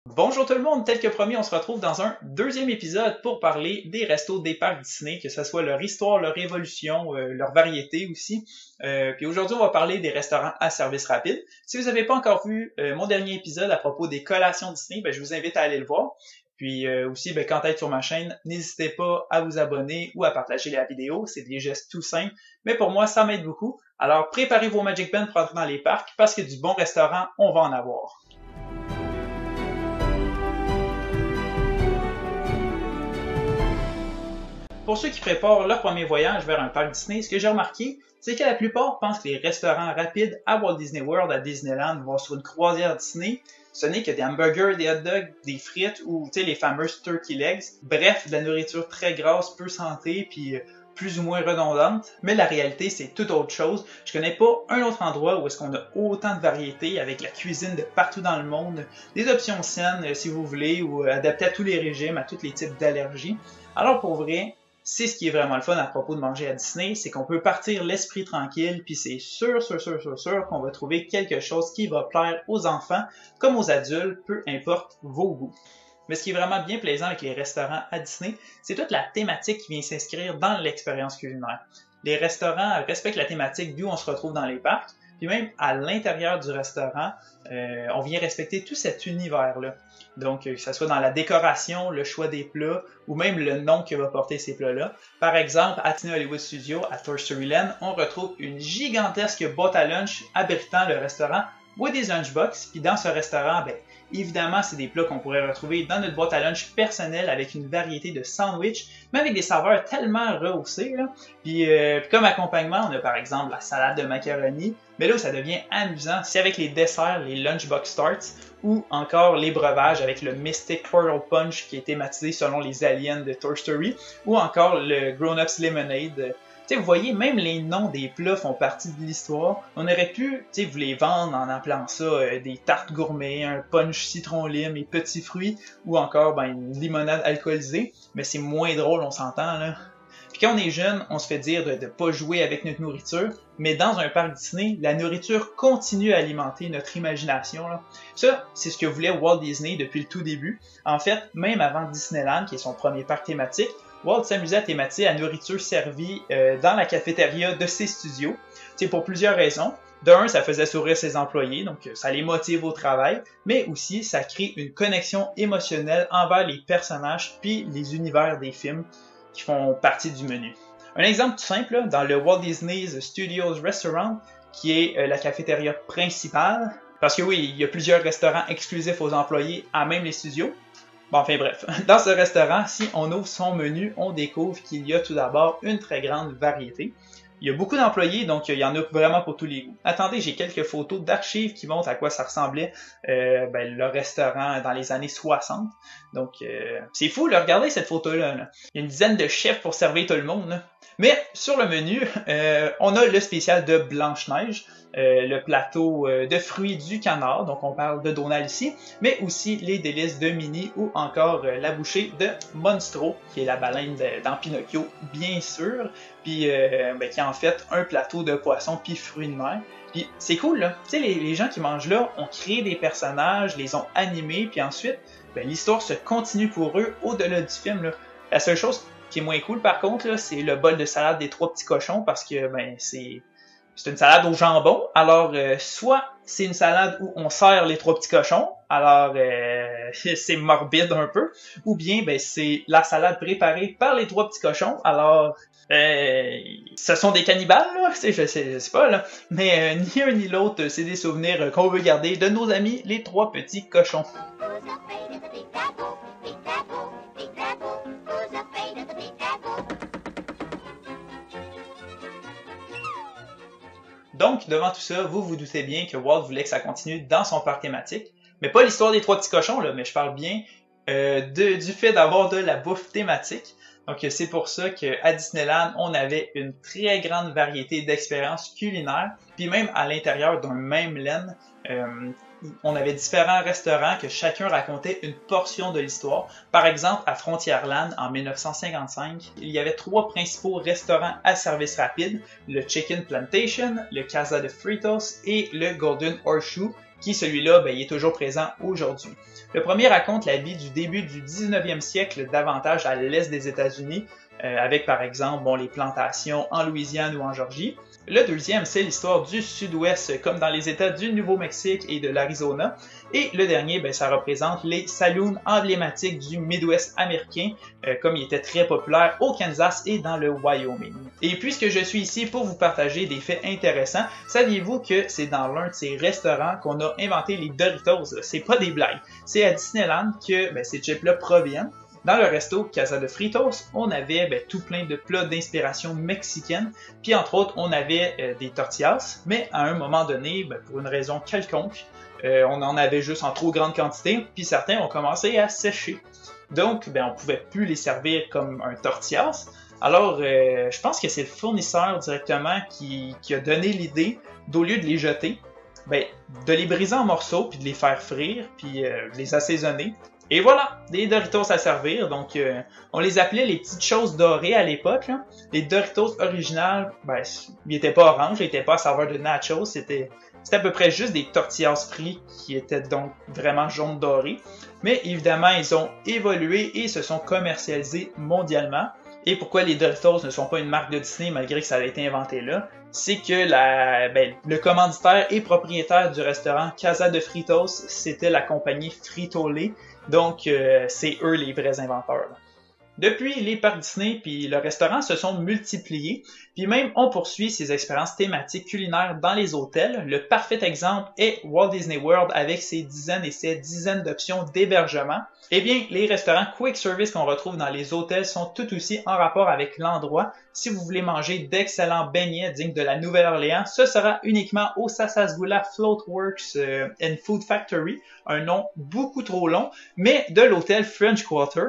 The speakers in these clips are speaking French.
Bonjour tout le monde, tel que promis, on se retrouve dans un deuxième épisode pour parler des restos des parcs Disney, que ce soit leur histoire, leur évolution, leur variété aussi. Puis aujourd'hui, on va parler des restaurants à service rapide. Si vous n'avez pas encore vu mon dernier épisode à propos des collations Disney, je vous invite à aller le voir. Puis aussi, quand être sur ma chaîne, n'hésitez pas à vous abonner ou à partager la vidéo. C'est des gestes tout simples, mais pour moi, ça m'aide beaucoup. Alors préparez vos Magic Bands pour entrer dans les parcs parce que du bon restaurant, on va en avoir. Pour ceux qui préparent leur premier voyage vers un parc Disney, ce que j'ai remarqué, c'est que la plupart pensent que les restaurants rapides à Walt Disney World, à Disneyland, vont sur une croisière Disney. Ce n'est que des hamburgers, des hot dogs, des frites ou les fameuses turkey legs. Bref, de la nourriture très grasse, peu santé, puis plus ou moins redondante. Mais la réalité, c'est tout autre chose. Je connais pas un autre endroit où est-ce qu'on a autant de variétés avec la cuisine de partout dans le monde, des options saines si vous voulez, ou adaptées à tous les régimes, à tous les types d'allergies. Alors pour vrai, c'est ce qui est vraiment le fun à propos de manger à Disney, c'est qu'on peut partir l'esprit tranquille, puis c'est sûr qu'on va trouver quelque chose qui va plaire aux enfants comme aux adultes, peu importe vos goûts. Mais ce qui est vraiment bien plaisant avec les restaurants à Disney, c'est toute la thématique qui vient s'inscrire dans l'expérience culinaire. Les restaurants respectent la thématique d'où on se retrouve dans les parcs, puis même à l'intérieur du restaurant, on vient respecter tout cet univers-là. Donc, que ce soit dans la décoration, le choix des plats, ou même le nom que va porter ces plats-là. Par exemple, à Disney Hollywood Studios, à Toy Story Land, on retrouve une gigantesque boîte à lunch abritant le restaurant Woody's Lunchbox. Puis dans ce restaurant, évidemment, c'est des plats qu'on pourrait retrouver dans notre boîte à lunch personnelle avec une variété de sandwichs, mais avec des saveurs tellement rehaussées. Puis comme accompagnement, on a par exemple la salade de macaroni, mais là où ça devient amusant, c'est avec les desserts, les Lunchbox Tarts, ou encore les breuvages avec le Mystic Portal Punch qui est thématisé selon les aliens de Toy Story, ou encore le Grown Ups Lemonade. Vous voyez, même les noms des plats font partie de l'histoire. On aurait pu vous les vendre en appelant ça des tartes gourmets, un punch citron lime et petits fruits, ou encore une limonade alcoolisée, mais c'est moins drôle, on s'entend là. Puis quand on est jeune, on se fait dire de ne pas jouer avec notre nourriture, mais dans un parc Disney, la nourriture continue à alimenter notre imagination. Là. Ça, c'est ce que voulait Walt Disney depuis le tout début. En fait, même avant Disneyland, qui est son premier parc thématique, Walt s'amusait à thématiser la nourriture servie dans la cafétéria de ses studios. C'est pour plusieurs raisons. D'un, ça faisait sourire ses employés, donc ça les motive au travail, mais aussi ça crée une connexion émotionnelle envers les personnages puis les univers des films qui font partie du menu. Un exemple tout simple, là, dans le Walt Disney's Studios Restaurant, qui est la cafétéria principale, parce que oui, il y a plusieurs restaurants exclusifs aux employés à même les studios. Bon, enfin bref, dans ce restaurant, si on ouvre son menu, on découvre qu'il y a tout d'abord une très grande variété. Il y a beaucoup d'employés, donc il y en a vraiment pour tous les goûts. Attendez, j'ai quelques photos d'archives qui montrent à quoi ça ressemblait le restaurant dans les années 60. Donc c'est fou, là, regardez cette photo-là. Là. Il y a une dizaine de chefs pour servir tout le monde. Là. Mais sur le menu, on a le spécial de Blanche-Neige, le plateau de fruits du canard, donc on parle de Donald ici, mais aussi les délices de Minnie ou encore la bouchée de Monstro, qui est la baleine dans Pinocchio, bien sûr, puis qui est en fait un plateau de poisson puis fruits de mer. Puis c'est cool, là. Tu sais, les gens qui mangent là ont créé des personnages, les ont animés, puis ensuite, l'histoire se continue pour eux au-delà du film, là. La seule chose qui est moins cool, par contre, là, c'est le bol de salade des 3 petits cochons, parce que c'est une salade au jambon. Alors, soit c'est une salade où on sert les 3 petits cochons, alors c'est morbide un peu, ou bien c'est la salade préparée par les 3 petits cochons, alors ce sont des cannibales, là, je sais pas, là, mais ni un ni l'autre, c'est des souvenirs qu'on veut garder de nos amis, les 3 petits cochons. Donc, devant tout ça, vous vous doutez bien que Walt voulait que ça continue dans son parc thématique, mais pas l'histoire des 3 petits cochons, là, mais je parle bien du fait d'avoir de la bouffe thématique. Donc, c'est pour ça qu'à Disneyland, on avait une très grande variété d'expériences culinaires, puis même à l'intérieur d'un même land, on avait différents restaurants que chacun racontait une portion de l'histoire. Par exemple, à Frontierland, en 1955, il y avait 3 principaux restaurants à service rapide, le Chicken Plantation, le Casa de Fritos et le Golden Horseshoe, qui celui-là, il est toujours présent aujourd'hui. Le premier raconte la vie du début du 19e siècle, davantage à l'est des États-Unis, avec par exemple les plantations en Louisiane ou en Georgie. Le deuxième, c'est l'histoire du sud-ouest, comme dans les États du Nouveau-Mexique et de l'Arizona. Et le dernier, ça représente les saloons emblématiques du Midwest américain, comme il était très populaire au Kansas et dans le Wyoming. Et puisque je suis ici pour vous partager des faits intéressants, saviez-vous que c'est dans l'un de ces restaurants qu'on a inventé les Doritos? C'est pas des blagues. C'est à Disneyland que ces chips-là proviennent. Dans le resto Casa de Fritos, on avait tout plein de plats d'inspiration mexicaine, puis entre autres, on avait des tortillas, mais à un moment donné, pour une raison quelconque, on en avait juste en trop grande quantité, puis certains ont commencé à sécher. Donc, on pouvait plus les servir comme un tortillas. Alors, je pense que c'est le fournisseur directement qui a donné l'idée, d'au lieu de les jeter, de les briser en morceaux, puis de les faire frire, puis de les assaisonner. Et voilà, des Doritos à servir. Donc, on les appelait les petites choses dorées à l'époque. Les Doritos originales, ils n'étaient pas orange, ils n'étaient pas à saveur de nachos. C'était à peu près juste des tortillas frites qui étaient donc vraiment jaune doré. Mais évidemment, ils ont évolué et se sont commercialisés mondialement. Et pourquoi les Doritos ne sont pas une marque de Disney malgré que ça a été inventé là? C'est que le commanditaire et propriétaire du restaurant Casa de Fritos, c'était la compagnie Frito-Lay. Donc, c'est eux les vrais inventeurs. Depuis, les parcs Disney puis le restaurant se sont multipliés, puis même on poursuit ces expériences thématiques culinaires dans les hôtels. Le parfait exemple est Walt Disney World avec ses dizaines et ses dizaines d'options d'hébergement. Eh bien, les restaurants quick service qu'on retrouve dans les hôtels sont tout aussi en rapport avec l'endroit. Si vous voulez manger d'excellents beignets dignes de la Nouvelle-Orléans, ce sera uniquement au Sassagoula Floatworks and Food Factory, un nom beaucoup trop long, mais de l'hôtel French Quarter.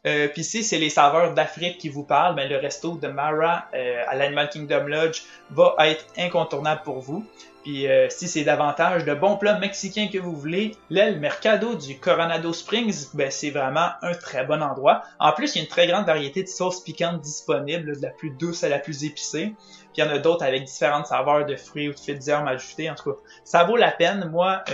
Puis ici, c'est les saveurs d'Afrique qui vous parlent, le resto de Mara à l'Animal Kingdom Lodge va être incontournable pour vous. Puis si c'est davantage de bons plats mexicains que vous voulez, le Mercado du Coronado Springs, c'est vraiment un très bon endroit. En plus, il y a une très grande variété de sauces piquantes disponibles, de la plus douce à la plus épicée. Puis il y en a d'autres avec différentes saveurs de fruits ou de fils d'herbe ajoutés. En tout cas, ça vaut la peine. Moi,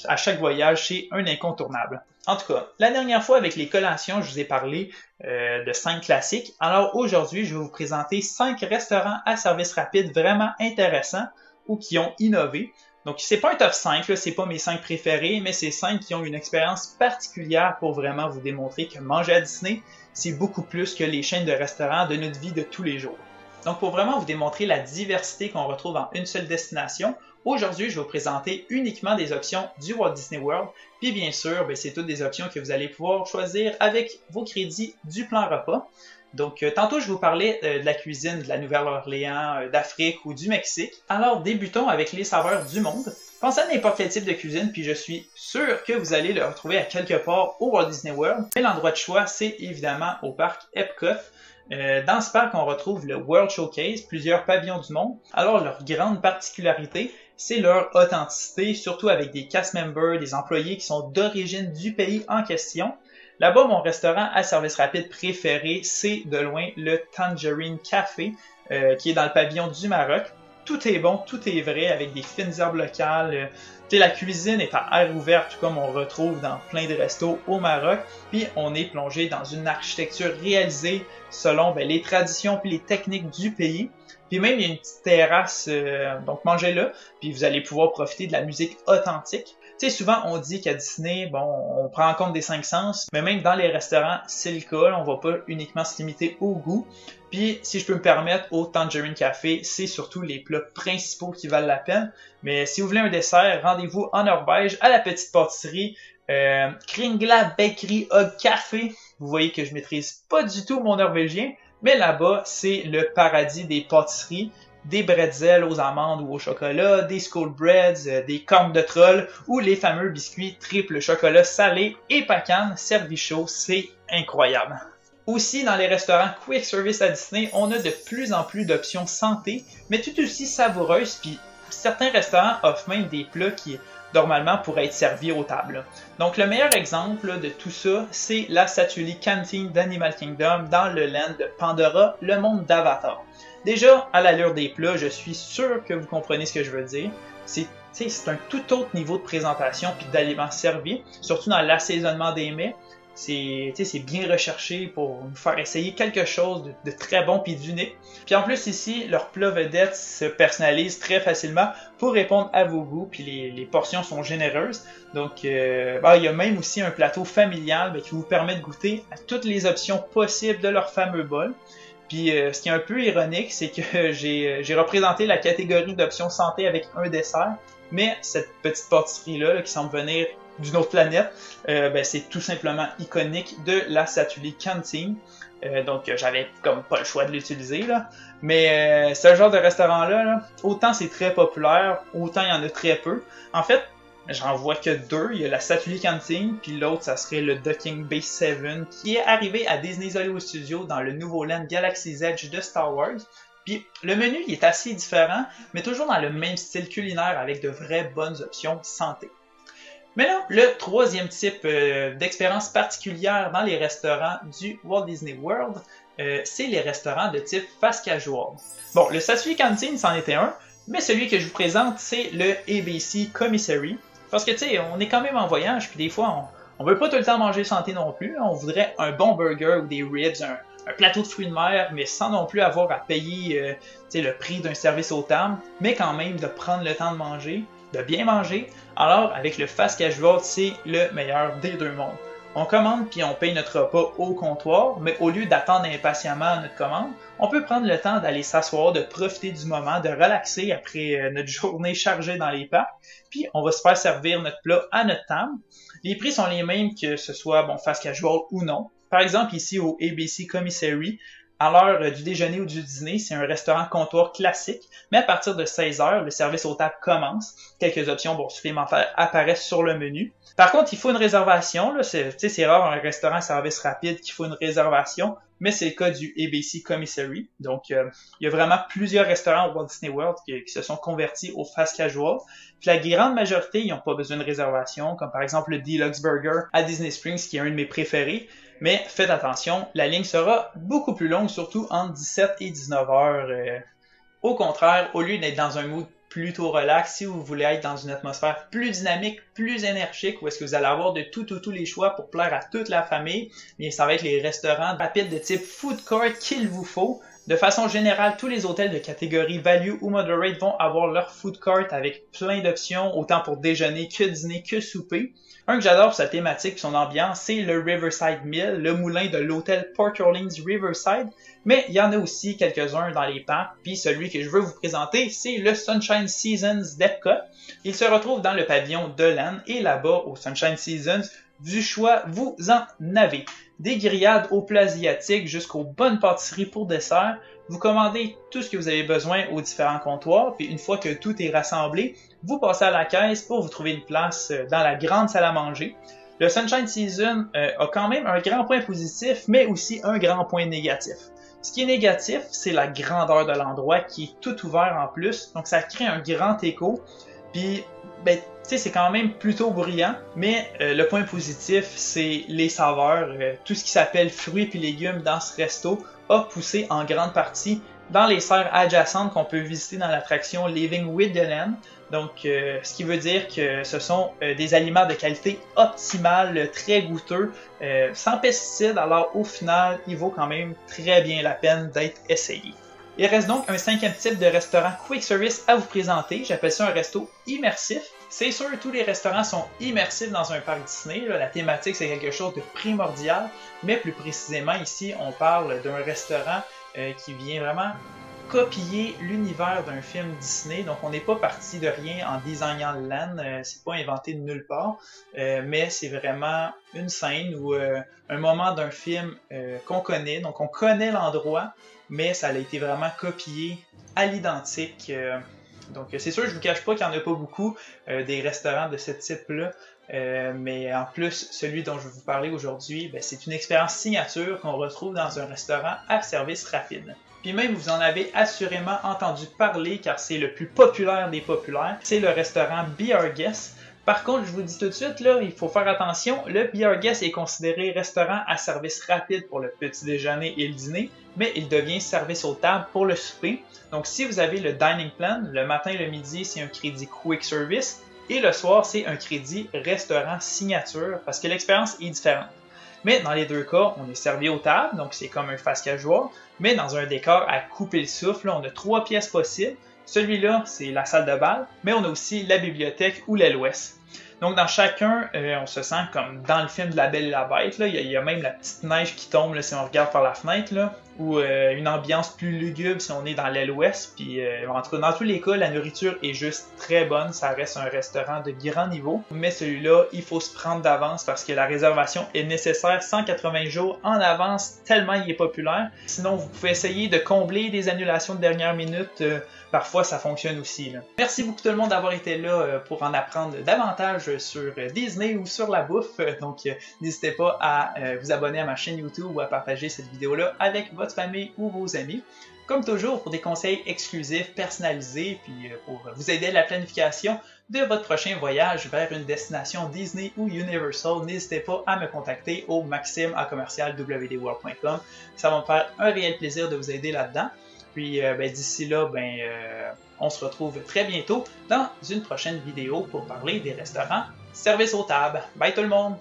à chaque voyage, c'est un incontournable. En tout cas, la dernière fois avec les collations, je vous ai parlé de 5 classiques. Alors aujourd'hui, je vais vous présenter 5 restaurants à service rapide vraiment intéressants ou qui ont innové. Donc, c'est pas un top 5, là, c'est pas mes 5 préférés, mais c'est 5 qui ont une expérience particulière pour vraiment vous démontrer que manger à Disney, c'est beaucoup plus que les chaînes de restaurants de notre vie de tous les jours. Donc, pour vraiment vous démontrer la diversité qu'on retrouve en une seule destination, aujourd'hui, je vais vous présenter uniquement des options du Walt Disney World. Puis bien sûr, c'est toutes des options que vous allez pouvoir choisir avec vos crédits du plan repas. Donc, tantôt, je vous parlais de la cuisine de la Nouvelle-Orléans, d'Afrique ou du Mexique. Alors, débutons avec les saveurs du monde. Pensez à n'importe quel type de cuisine, puis je suis sûr que vous allez le retrouver à quelque part au Walt Disney World. Mais l'endroit de choix, c'est évidemment au parc Epcot. Dans ce parc, on retrouve le World Showcase, plusieurs pavillons du monde. Alors, leur grande particularité, c'est leur authenticité, surtout avec des cast members, des employés qui sont d'origine du pays en question. Là-bas, mon restaurant à service rapide préféré, c'est de loin le Tangerine Café, qui est dans le pavillon du Maroc. Tout est bon, tout est vrai, avec des fines herbes locales. La cuisine est à air ouvert, tout comme on retrouve dans plein de restos au Maroc. Puis on est plongé dans une architecture réalisée selon les traditions puis les techniques du pays. Puis même, il y a une petite terrasse, donc mangez là, puis vous allez pouvoir profiter de la musique authentique. Tu sais, souvent, on dit qu'à Disney, on prend en compte des 5 sens, mais même dans les restaurants, c'est le cas, on va pas uniquement se limiter au goût. Puis, si je peux me permettre, au Tangerine Café, c'est surtout les plats principaux qui valent la peine. Mais si vous voulez un dessert, rendez-vous en Norvège à la petite pâtisserie Kringla Bakery Hug Café. Vous voyez que je maîtrise pas du tout mon norvégien, mais là-bas, c'est le paradis des pâtisseries. Des bretzels aux amandes ou au chocolat, des Skullbreads, des cornes de troll ou les fameux biscuits triple chocolat salé et pacane servis chaud, c'est incroyable. Aussi, dans les restaurants quick service à Disney, on a de plus en plus d'options santé, mais tout aussi savoureuses, puis certains restaurants offrent même des plats qui normalement pourraient être servis aux tables. Donc le meilleur exemple de tout ça, c'est la Satuli Canteen d'Animal Kingdom dans le land de Pandora, le monde d'Avatar. Déjà, à l'allure des plats, je suis sûr que vous comprenez ce que je veux dire. C'est c'est un tout autre niveau de présentation puis d'aliments servis, surtout dans l'assaisonnement des mets. C'est bien recherché pour nous faire essayer quelque chose de très bon puis d'unique. Puis en plus ici, leurs plats vedettes se personnalisent très facilement pour répondre à vos goûts, puis les portions sont généreuses. Donc il y a même aussi un plateau familial qui vous permet de goûter à toutes les options possibles de leur fameux bol. Puis ce qui est un peu ironique, c'est que j'ai représenté la catégorie d'options santé avec un dessert, mais cette petite pâtisserie-là qui semble venir d'une autre planète, c'est tout simplement iconique de la Satu'li Canteen. Donc j'avais comme pas le choix de l'utiliser là. Mais ce genre de restaurant-là, autant c'est très populaire, autant il y en a très peu. En fait, j'en vois que deux. Il y a la Satu'li Canteen, puis l'autre, ça serait le Docking Bay 7, qui est arrivé à Disney's Hollywood Studios dans le nouveau land Galaxy's Edge de Star Wars. Puis le menu, il est assez différent, mais toujours dans le même style culinaire avec de vraies bonnes options santé. Maintenant, le troisième type d'expérience particulière dans les restaurants du Walt Disney World, c'est les restaurants de type fast casual. Bon, le Satu'li Canteen, c'en était un, mais celui que je vous présente, c'est le ABC Commissary. Parce que, tu sais, on est quand même en voyage, puis des fois, on veut pas tout le temps manger santé non plus. On voudrait un bon burger ou des ribs, un plateau de fruits de mer, mais sans non plus avoir à payer le prix d'un service haut table, mais quand même de prendre le temps de manger, de bien manger. Alors, avec le fast casual, c'est le meilleur des deux mondes. On commande puis on paye notre repas au comptoir, mais au lieu d'attendre impatiemment notre commande, on peut prendre le temps d'aller s'asseoir, de profiter du moment, de relaxer après notre journée chargée dans les parcs, puis on va se faire servir notre plat à notre table. Les prix sont les mêmes que ce soit fast casual ou non. Par exemple, ici au ABC Commissary, à l'heure du déjeuner ou du dîner, c'est un restaurant comptoir classique, mais à partir de 16h, le service aux tables commence. Quelques options supplémentaires apparaissent sur le menu. Par contre, il faut une réservation. C'est rare un restaurant service rapide qu'il faut une réservation, mais c'est le cas du ABC Commissary. Donc, il y a vraiment plusieurs restaurants au Walt Disney World qui se sont convertis au fast casual. Puis la grande majorité, ils n'ont pas besoin de réservation, comme par exemple le Deluxe Burger à Disney Springs, qui est un de mes préférés. Mais faites attention, la ligne sera beaucoup plus longue, surtout entre 17 et 19 heures. Au contraire, au lieu d'être dans un mood plutôt relax, si vous voulez être dans une atmosphère plus dynamique, plus énergique, où est-ce que vous allez avoir de tous les choix pour plaire à toute la famille, bien ça va être les restaurants rapides de type food court qu'il vous faut. De façon générale, tous les hôtels de catégorie value ou moderate vont avoir leur food court avec plein d'options, autant pour déjeuner que dîner que souper. Un que j'adore pour sa thématique et son ambiance, c'est le Riverside Mill, le moulin de l'hôtel Port Orleans Riverside, mais il y en a aussi quelques-uns dans les parcs, puis celui que je veux vous présenter, c'est le Sunshine Seasons d'Epcot. Il se retrouve dans le pavillon de l'Anne, et là-bas, au Sunshine Seasons, du choix, vous en avez. Des grillades aux plats asiatiques jusqu'aux bonnes pâtisseries pour dessert. Vous commandez tout ce que vous avez besoin aux différents comptoirs, puis une fois que tout est rassemblé, vous passez à la caisse pour vous trouver une place dans la grande salle à manger. Le Sunshine Season a quand même un grand point positif, mais aussi un grand point négatif. Ce qui est négatif, c'est la grandeur de l'endroit qui est tout ouvert en plus, donc ça crée un grand écho. Puis, c'est quand même plutôt bruyant, mais le point positif, c'est les saveurs. Tout ce qui s'appelle fruits et légumes dans ce resto a poussé en grande partie dans les serres adjacentes qu'on peut visiter dans l'attraction Living with the Land. Donc, ce qui veut dire que ce sont des aliments de qualité optimale, très goûteux, sans pesticides. Alors, au final, il vaut quand même très bien la peine d'être essayé. Il reste donc un cinquième type de restaurant quick service à vous présenter. J'appelle ça un resto immersif. C'est sûr, tous les restaurants sont immersifs dans un parc Disney. La thématique, c'est quelque chose de primordial. Mais plus précisément, ici, on parle d'un restaurant qui vient vraiment copier l'univers d'un film Disney. Donc, on n'est pas parti de rien en designant le land. C'est pas inventé de nulle part. Mais c'est vraiment une scène ou un moment d'un film qu'on connaît. Donc, on connaît l'endroit, mais ça a été vraiment copié à l'identique. Donc, c'est sûr, je ne vous cache pas qu'il n'y en a pas beaucoup des restaurants de ce type-là. Mais en plus, celui dont je vais vous parler aujourd'hui, c'est une expérience signature qu'on retrouve dans un restaurant à service rapide. Puis même, vous en avez assurément entendu parler car c'est le plus populaire des populaires. C'est le restaurant Be Our Guest. Par contre, je vous dis tout de suite, là, il faut faire attention, le Be Our Guest est considéré restaurant à service rapide pour le petit déjeuner et le dîner, mais il devient service aux tables pour le souper. Donc si vous avez le dining plan, le matin et le midi, c'est un crédit quick service, et le soir, c'est un crédit restaurant signature, parce que l'expérience est différente. Mais dans les deux cas, on est servi aux tables, donc c'est comme un fast casual, mais dans un décor à couper le souffle, là, on a 3 pièces possibles. Celui-là, c'est la salle de bal, mais on a aussi la bibliothèque ou l'aile ouest. Donc dans chacun, on se sent comme dans le film de La Belle et la Bête. Là. Il y a même la petite neige qui tombe là, si on regarde par la fenêtre, là, ou une ambiance plus lugubre si on est dans l'aile ouest. Puis en tout cas, dans tous les cas, la nourriture est juste très bonne. Ça reste un restaurant de grand niveau. Mais celui-là, il faut se prendre d'avance parce que la réservation est nécessaire 180 jours en avance tellement il est populaire. Sinon, vous pouvez essayer de combler des annulations de dernière minute. Parfois, ça fonctionne aussi. Là. Merci beaucoup tout le monde d'avoir été là pour en apprendre davantage sur Disney ou sur la bouffe. Donc, n'hésitez pas à vous abonner à ma chaîne YouTube ou à partager cette vidéo-là avec votre famille ou vos amis. Comme toujours, pour des conseils exclusifs, personnalisés, puis pour vous aider à la planification de votre prochain voyage vers une destination Disney ou Universal, n'hésitez pas à me contacter au maxime@wdworld.com. Ça va me faire un réel plaisir de vous aider là-dedans. Puis d'ici là, on se retrouve très bientôt dans une prochaine vidéo pour parler des restaurants service aux tables. Bye tout le monde!